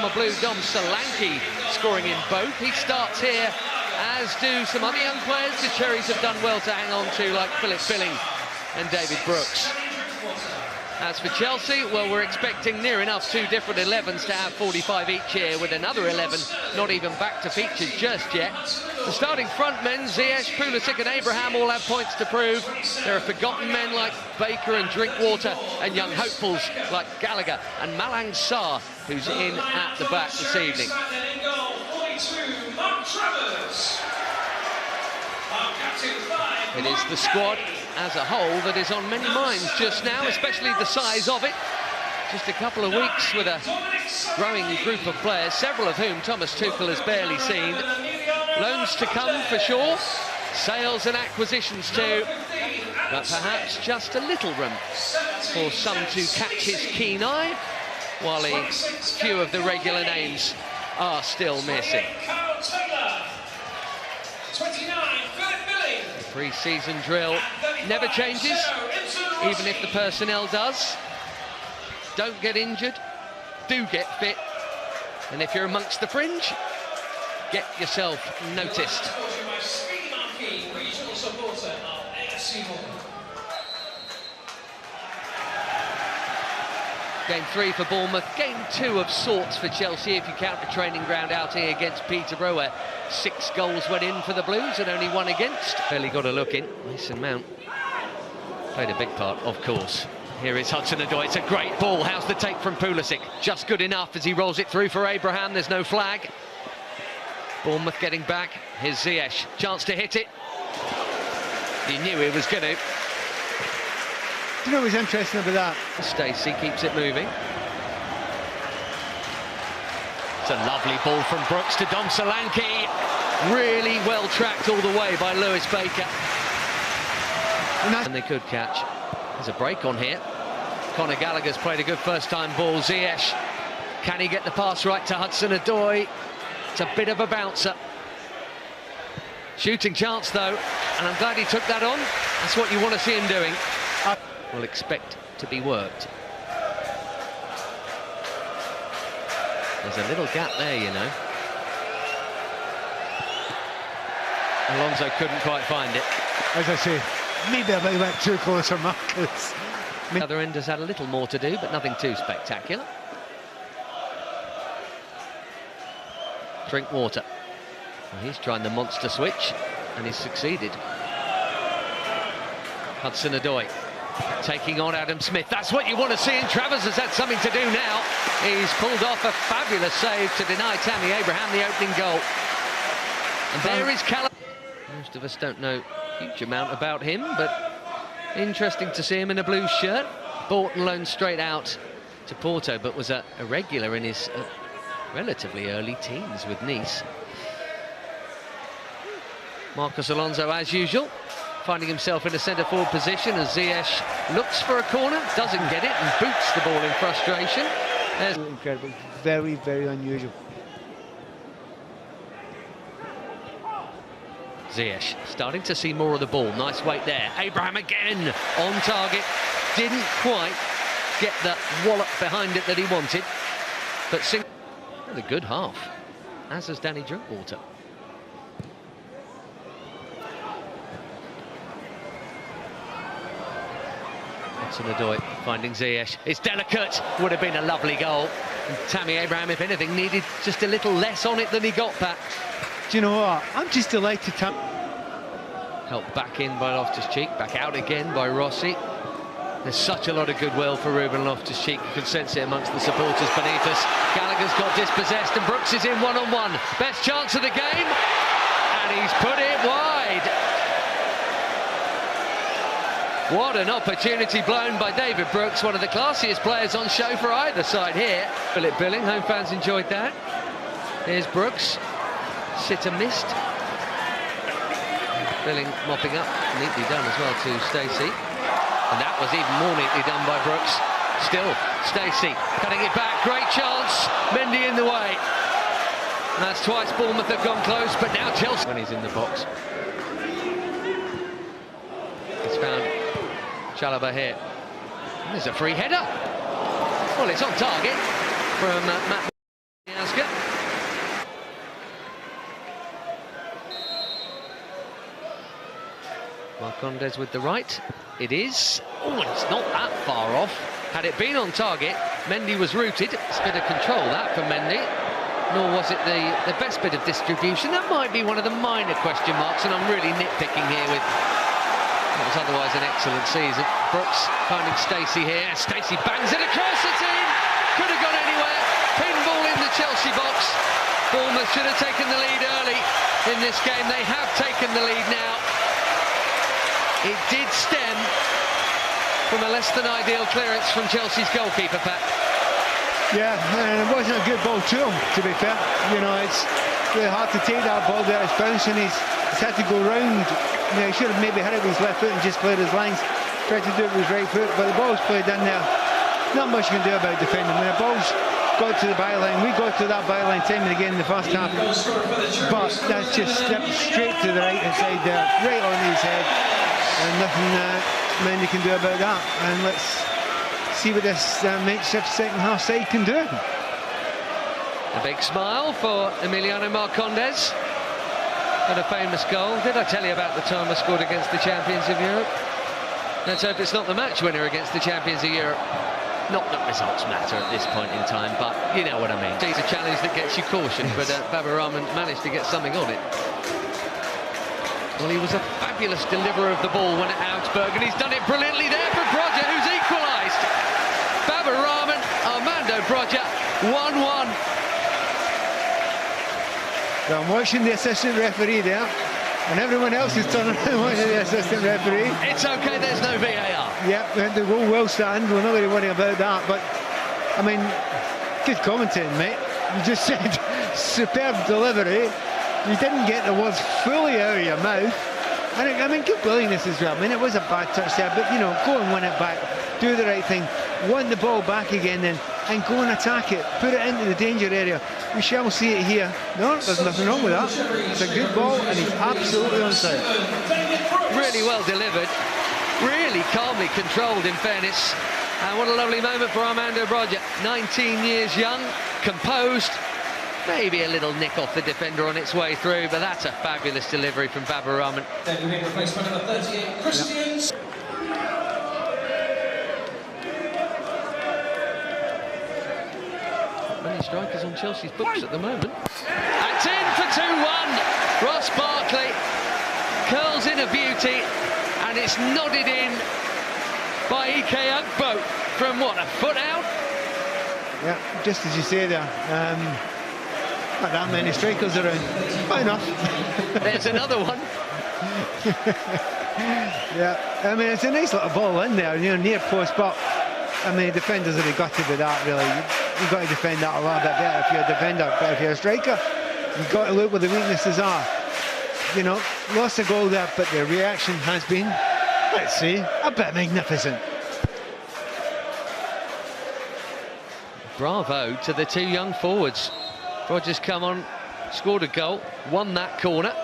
From a blue, Dom Solanke scoring in both. He starts here, as do some other young players the Cherries have done well to hang on to, like Philip Billing and David Brooks. As for Chelsea, well, we're expecting near enough 2 different 11s to have 45 each here, with another 11 not even back to feature just yet. The starting front men, Ziyech, Pulisic and Abraham, all have points to prove. There are forgotten men like Baker and Drinkwater, and young hopefuls like Gallagher and Malang Sarr, who's in at the back this evening. It is the squad as a whole that is on many minds just now, especially the size of it. Just a couple of weeks with a growing group of players, several of whom Thomas Tuchel has barely seen. Loans to come for sure, sales and acquisitions too, but perhaps just a little room for some to catch his keen eye, while a few of the regular names are still missing. The pre-season drill never changes, even if the personnel does. Don't get injured, do get fit, and if you're amongst the fringe, get yourself noticed. Game 3 for Bournemouth, game 2 of sorts for Chelsea if you count the training ground out here against Peterborough, where 6 goals went in for the Blues and only 1 against. Barely got a look in. Mason Mount played a big part, of course. Here is Hudson-Odoi, it's a great ball. How's the take from Pulisic? Just good enough as he rolls it through for Abraham. There's no flag. Bournemouth getting back. Here's Ziyech, chance to hit it. He knew he was going to. Do you know what's interesting about that? Stacey keeps it moving. It's a lovely ball from Brooks to Dom Solanke. Really well tracked all the way by Lewis Baker. And they could catch. There's a break on here. Conor Gallagher's played a good first-time ball. Ziyech, can he get the pass right to Hudson-Odoi? It's a bit of a bouncer. Shooting chance though, and I'm glad he took that on. That's what you want to see him doing. Will expect to be worked. There's a little gap there, you know. Alonso couldn't quite find it. As I say, maybe I went too close for Marcus. The other end has had a little more to do, but nothing too spectacular. Drinkwater. Well, he's trying the monster switch, and he's succeeded. Hudson-Odoi taking on Adam Smith. That's what you want to see, and Travers has had something to do now. He's pulled off a fabulous save to deny Tammy Abraham the opening goal. And there is Callum. Most of us don't know a huge amount about him, but interesting to see him in a blue shirt. Bought and loaned straight out to Porto, but was a regular in his relatively early teens with Nice. Marcos Alonso, as usual, finding himself in a centre-forward position as Ziyech looks for a corner, doesn't get it, and boots the ball in frustration. There's incredible, very, very unusual. Ziyech starting to see more of the ball. Nice weight there. Abraham again on target. Didn't quite get the wallop behind it that he wanted, but had a good half, as has Danny Drinkwater. Hudson-Odoi finding Ziyech. It's delicate. Would have been a lovely goal. And Tammy Abraham, if anything, needed just a little less on it than he got back. Do you know what? I'm just delighted to... Helped back in by Loftus-Cheek, back out again by Rossi. There's such a lot of goodwill for Ruben Loftus-Cheek. You can sense it amongst the supporters beneath us. Gallagher's got dispossessed and Brooks is in one-on-one. Best chance of the game, and he's put it wide. What an opportunity blown by David Brooks, one of the classiest players on show for either side here. Philip Billing, home fans enjoyed that. Here's Brooks. Sitter missed. Billing mopping up, neatly done as well to Stacey. And that was even more neatly done by Brooks. Still, Stacey cutting it back, great chance, Mendy in the way. And that's twice Bournemouth have gone close, but now Chelsea... When he's in the box. He's found Chalobah here. And there's a free header. Well, it's on target from Matt. Marcondes with the right. It is. Oh, it's not that far off. Had it been on target, Mendy was rooted. It's a bit of control, that, for Mendy. Nor was it the best bit of distribution. That might be one of the minor question marks, and I'm really nitpicking here with what was otherwise an excellent season. Brooks finding Stacey here. Stacey bangs it across, it's in! Could have gone anywhere. Pinball in the Chelsea box. Bournemouth should have taken the lead early in this game. They have taken the lead now. It did stem from a less than ideal clearance from Chelsea's goalkeeper, Pat. Yeah, and it wasn't a good ball to him, to be fair. You know, it's really hard to take that ball there. It's bouncing. He's had to go round. You know, he should have maybe hit it with his left foot and just cleared his lines. Tried to do it with his right foot, but the ball's played in there. Not much you can do about defending. When the ball's got to the byline, we got to that byline time and again in the first half. But that's just stepped straight to the right hand side there, right on his head. And nothing Mendy can do about that. And let's see what this makeshift second half side can do. A big smile for Emiliano Marcondes. And a famous goal. Did I tell you about the time I scored against the champions of Europe? Let's hope it's not the match winner against the champions of Europe. Not that results matter at this point in time, but you know what I mean. It's a challenge that gets you caution, yes. But Baba Rahman managed to get something on it. Well, he was a fabulous deliverer of the ball when at Augsburg, and he's done it brilliantly there for Broja, who's equalised. Baba Rahman, Armando Broja, 1-1. Well, I'm watching the assistant referee there, and everyone else is turning around watching the assistant referee. It's okay, there's no VAR. Yep, the goal will stand. We're not going to worry about that. But, I mean, good commentating, mate. You just said superb delivery. You didn't get the words fully out of your mouth. And, I mean, good willingness as well. I mean, it was a bad touch there, but, you know, go and win it back. Do the right thing. Want the ball back again then, and go and attack it. Put it into the danger area. We shall see it here. No, there's nothing wrong with that. It's a good ball, and he's absolutely onside. Really well delivered. Really calmly controlled, in fairness. And what a lovely moment for Armando Broja. 19 years young, composed. Maybe a little nick off the defender on its way through, but that's a fabulous delivery from Baba Rahman. Then replacement number 38, Christians. Many strikers on Chelsea's books at the moment. That's in for 2-1. Ross Barkley curls in a beauty, and it's nodded in by Ike Ugbo from what, a foot out? Yeah, just as you say there. Not that many strikers around. Why not? There's another one. Yeah, I mean, it's a nice little ball in there, you know, near post, but I mean, defenders have got to do that, really. You've got to defend that a little bit better if you're a defender, but if you're a striker, you've got to look where the weaknesses are. You know, lost a goal there, but the reaction has been, let's see, a bit magnificent. Bravo to the two young forwards. Rogers come on, scored a goal, won that corner.